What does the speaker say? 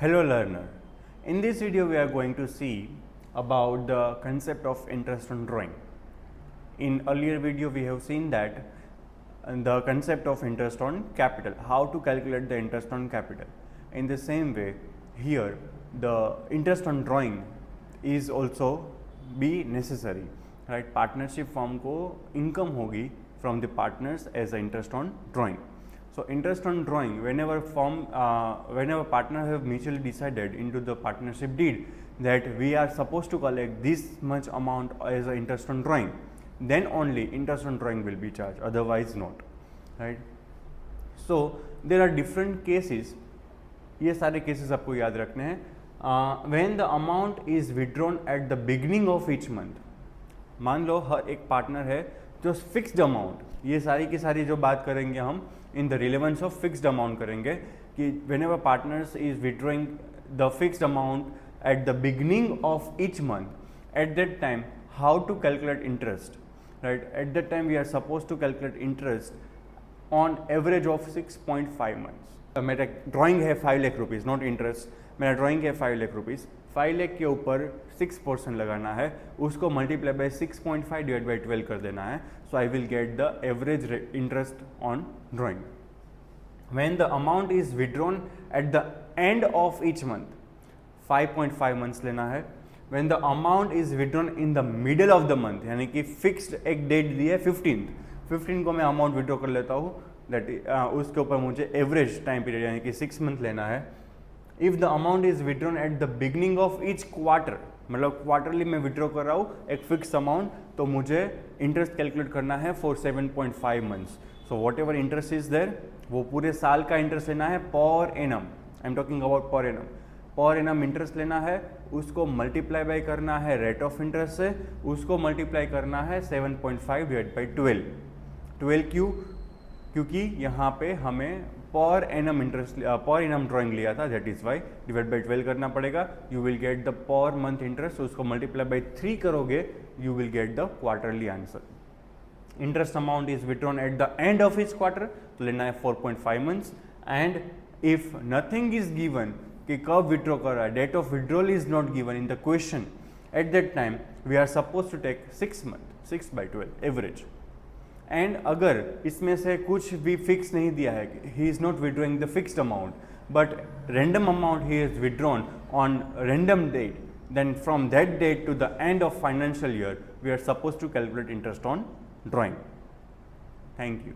Hello learner, in this video we are going to see about the concept of interest on drawing. In earlier video we have seen that the concept of interest on capital, how to calculate the interest on capital. In the same way here the interest on drawing is also be necessary, right? Partnership firm को income होगी from the partners as a interest on drawing. So interest on drawing, whenever partner have mutually decided into the partnership deed that we are supposed to collect this much amount as a interest on drawing, then only interest on drawing will be charged, otherwise not, right? So there are different cases, ये सारे cases आपको याद रखने हैं. When the amount is withdrawn at the beginning of each month, मान लो हर एक partner है जो फिक्स्ड अमाउंट, ये सारी की सारी जो बात करेंगे हम in the relevance of fixed amount करेंगे कि whenever partners is withdrawing the fixed amount at the beginning of each month, at that time how to calculate interest, right? At that time we are suppose to calculate interest on average of 6.5 months. मेरा drawing है 5 lakh rupees, not interest. मेरा drawing है 5 lakh rupees, 5 lakh के ऊपर 6% लगाना है, उसको multiply by 6.5 divide by 12 कर देना है. So I will get the average interest on drawing. When the amount is withdrawn at the end of each month, 5.5 months लेना है. When the amount is withdrawn in the middle of the month, यानी कि fixed एक date दी है 15 को मैं amount withdraw कर लेता हूँ, दैट उसके ऊपर मुझे एवरेज टाइम पीरियड यानी कि 6 मंथ लेना है. If the amount is withdrawn at the beginning of each quarter, मतलब क्वार्टरली मैं विड्रॉ कर रहा हूँ एक फिक्स अमाउंट, तो मुझे इंटरेस्ट कैलकुलेट करना है for 7.5 months. So whatever interest is there, वो पूरे साल का इंटरेस्ट लेना है per annum. I am talking about per annum. Per annum interest लेना है, उसको मल्टीप्लाई बाई करना है रेट ऑफ इंटरेस्ट से, उसको मल्टीप्लाई करना है 7.5 डिवाइड बाई 12 क्यों? क्योंकि यहाँ पे हमें per annum interest per annum drawing लिया था, that is y divide by 12 करना पड़ेगा. You will get the per month interest, उसको मल्टीप्लाई बाई 3 करोगे, you will get the quarterly answer. Interest amount is withdrawn at the end of each quarter, तो लेना है 4.5 months. And if nothing is given कि कब withdraw कर रहा है, date of withdrawal is not given in the question, at that time we are suppose to take 6 month, 6/12 average. एंड अगर इसमें से कुछ भी फिक्स नहीं दिया है, he is not withdrawing the fixed amount but random amount he is withdrawn on random date, then from that date to the end of financial year we are supposed to calculate interest on drawing. Thank you.